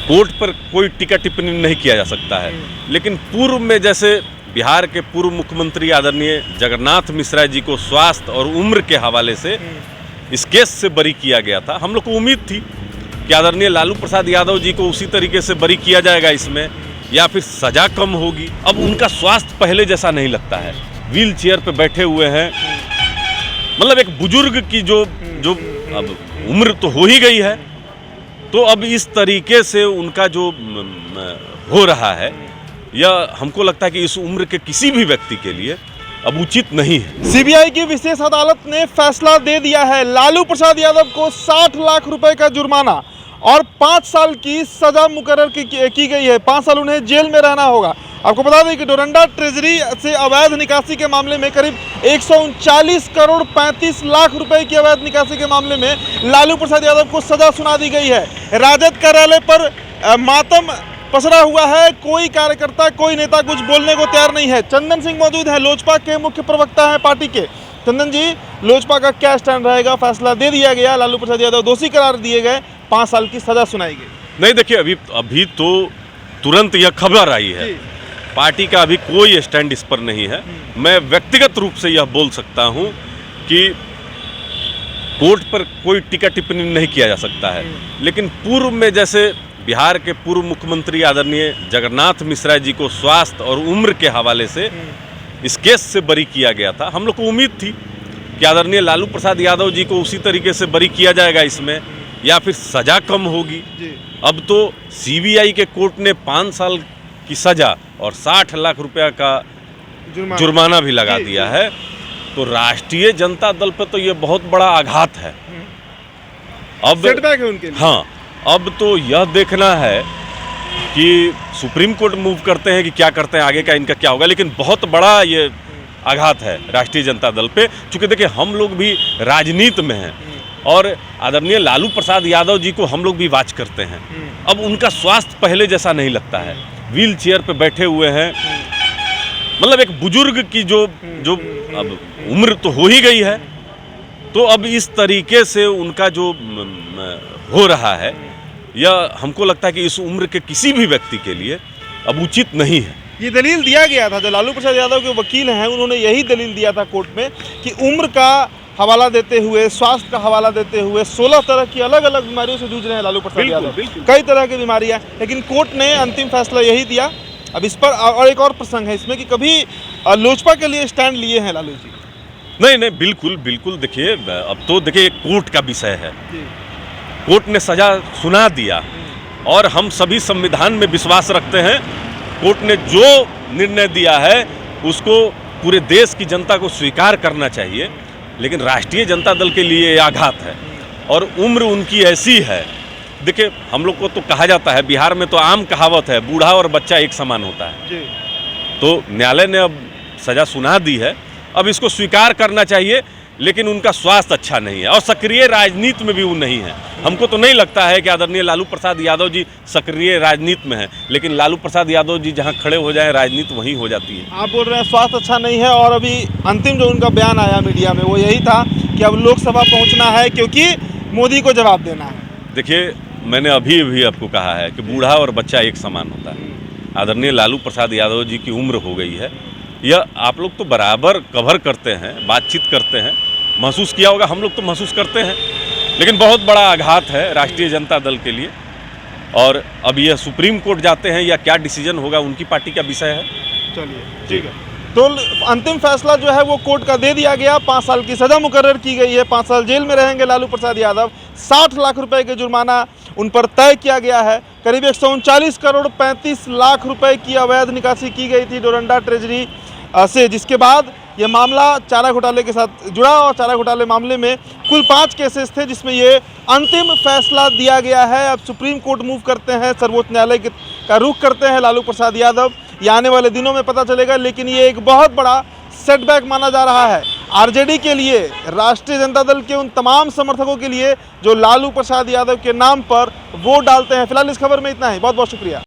Court पर कोई टीका टिप्पणी नहीं किया जा सकता है, लेकिन पूर्व में जैसे बिहार के पूर्व मुख्यमंत्री आदरणीय जगन्नाथ मिश्रा जी को स्वास्थ्य और उम्र के हवाले से इस केस से बरी किया गया था। हम लोग को उम्मीद थी कि आदरणीय लालू प्रसाद यादव जी को उसी तरीके से बरी किया जाएगा इसमें, या फिर सजा कम होगी। अब उनका स्वास्थ्य पहले जैसा नहीं लगता है, व्हील चेयर पर बैठे हुए हैं। मतलब एक बुजुर्ग की जो अब उम्र तो हो ही गई है, तो अब इस तरीके से उनका जो हो रहा है, यह हमको लगता है कि इस उम्र के किसी भी व्यक्ति के लिए अब उचित नहीं है। सीबीआई की विशेष अदालत ने फैसला दे दिया है। लालू प्रसाद यादव को 60 लाख रुपए का जुर्माना और 5 साल की सजा मुकर्रर की गई है। 5 साल उन्हें जेल में रहना होगा। आपको बता दें कि डोरंडा ट्रेजरी से अवैध निकासी के मामले में करीब 139 करोड़ 35 लाख रुपए की अवैध निकासी के मामले में लालू प्रसाद यादव को सजा सुना दी गई है। राजद कार्यालय पर मातम पसरा हुआ है। कोई कार्यकर्ता, कोई नेता कुछ बोलने को तैयार नहीं है। चंदन सिंह मौजूद है, लोजपा के मुख्य प्रवक्ता हैं पार्टी के। चंदन जी, लोजपा का क्या स्टैंड रहेगा? फैसला दे दिया गया, लालू प्रसाद यादव दोषी करार दिए गए, 5 साल की सजा सुनाई गई। नहीं, देखिए, अभी तो तुरंत यह खबर आई है, पार्टी का अभी कोई स्टैंड इस पर नहीं है। मैं व्यक्तिगत रूप से यह बोल सकता हूं कि कोर्ट पर कोई टीका टिप्पणी नहीं किया जा सकता है, लेकिन पूर्व में जैसे बिहार के पूर्व मुख्यमंत्री आदरणीय जगन्नाथ मिश्रा जी को स्वास्थ्य और उम्र के हवाले से इस केस से बरी किया गया था। हम लोग को उम्मीद थी कि आदरणीय लालू प्रसाद यादव जी को उसी तरीके से बरी किया जाएगा इसमें, या फिर सजा कम होगी। अब तो सीबीआई के कोर्ट ने 5 साल की सजा और 60 लाख रुपया का जुर्माना भी लगा दिया है। तो राष्ट्रीय जनता दल पर तो ये बहुत बड़ा आघात है। अब सेटबैक है उनके लिए। हाँ, अब तो यह देखना है कि सुप्रीम कोर्ट मूव करते हैं कि क्या करते हैं, आगे का इनका क्या होगा। लेकिन बहुत बड़ा ये आघात है राष्ट्रीय जनता दल पे, क्योंकि देखिए हम लोग भी राजनीति में हैं और आदरणीय लालू प्रसाद यादव जी को हम लोग भी वाच करते हैं। अब उनका स्वास्थ्य पहले जैसा नहीं लगता है, व्हील चेयर पे बैठे हुए हैं। मतलब एक बुजुर्ग की जो अब उम्र तो हो ही गई है, तो अब इस तरीके से उनका जो हो रहा है, यह हमको लगता है कि इस उम्र के किसी भी व्यक्ति के लिए अब उचित नहीं है। ये दलील दिया गया था, जो लालू प्रसाद यादव के वकील हैं उन्होंने यही दलील दिया था कोर्ट में कि उम्र का हवाला देते हुए, स्वास्थ्य का हवाला देते हुए 16 तरह की अलग अलग बीमारियों से जूझ रहे हैं लालू प्रसाद यादव। कई तरह की बीमारियां, लेकिन कोर्ट ने अंतिम फैसला यही दिया। अब इस पर और एक और प्रसंग है इसमें कि कभी लोजपा के लिए स्टैंड लिए हैं लालू जी? नहीं, बिल्कुल। देखिए, अब तो देखिए कोर्ट का विषय है, कोर्ट ने सजा सुना दिया और हम सभी संविधान में विश्वास रखते हैं। कोर्ट ने जो निर्णय दिया है उसको पूरे देश की जनता को स्वीकार करना चाहिए, लेकिन राष्ट्रीय जनता दल के लिए यह आघात है और उम्र उनकी ऐसी है। देखिए, हम लोग को तो कहा जाता है, बिहार में तो आम कहावत है, बूढ़ा और बच्चा एक समान होता है। तो न्यायालय ने अब सजा सुना दी है, अब इसको स्वीकार करना चाहिए, लेकिन उनका स्वास्थ्य अच्छा नहीं है और सक्रिय राजनीति में भी वो नहीं है। हमको तो नहीं लगता है कि आदरणीय लालू प्रसाद यादव जी सक्रिय राजनीति में हैं, लेकिन लालू प्रसाद यादव जी जहां खड़े हो जाएं, राजनीति वहीं हो जाती है। आप बोल रहे हैं स्वास्थ्य अच्छा नहीं है, और अभी अंतिम जो उनका बयान आया मीडिया में वो यही था कि अब लोकसभा पहुंचना है क्योंकि मोदी को जवाब देना है। देखिए, मैंने अभी आपको कहा है कि बूढ़ा और बच्चा एक समान होता है। आदरणीय लालू प्रसाद यादव जी की उम्र हो गई है, यह आप लोग तो बराबर कवर करते हैं, बातचीत करते हैं, महसूस किया होगा, हम लोग तो महसूस करते हैं, लेकिन बहुत बड़ा आघात है राष्ट्रीय जनता दल के लिए। और अब यह सुप्रीम कोर्ट जाते हैं या क्या डिसीजन होगा, उनकी पार्टी का विषय है। चलिए, ठीक है। तो अंतिम फैसला जो है वो कोर्ट का दे दिया गया। 5 साल की सजा मुकर्रर की गई है, 5 साल जेल में रहेंगे लालू प्रसाद यादव। 60 लाख रुपए के जुर्माना उन पर तय किया गया है। करीब 139 करोड़ 35 लाख रुपए की अवैध निकासी की गई थी डोरंडा ट्रेजरी से, जिसके बाद ये मामला चारा घोटाले के साथ जुड़ा और चारा घोटाले मामले में कुल 5 केसेस थे, जिसमें ये अंतिम फैसला दिया गया है। अब सुप्रीम कोर्ट मूव करते हैं, सर्वोच्च न्यायालय का रुख करते हैं लालू प्रसाद यादव। ये आने वाले दिनों में पता चलेगा, लेकिन ये एक बहुत बड़ा सेटबैक माना जा रहा है आरजेडी के लिए, राष्ट्रीय जनता दल के उन तमाम समर्थकों के लिए जो लालू प्रसाद यादव के नाम पर वोट डालते हैं। फिलहाल इस खबर में इतना ही। बहुत बहुत शुक्रिया।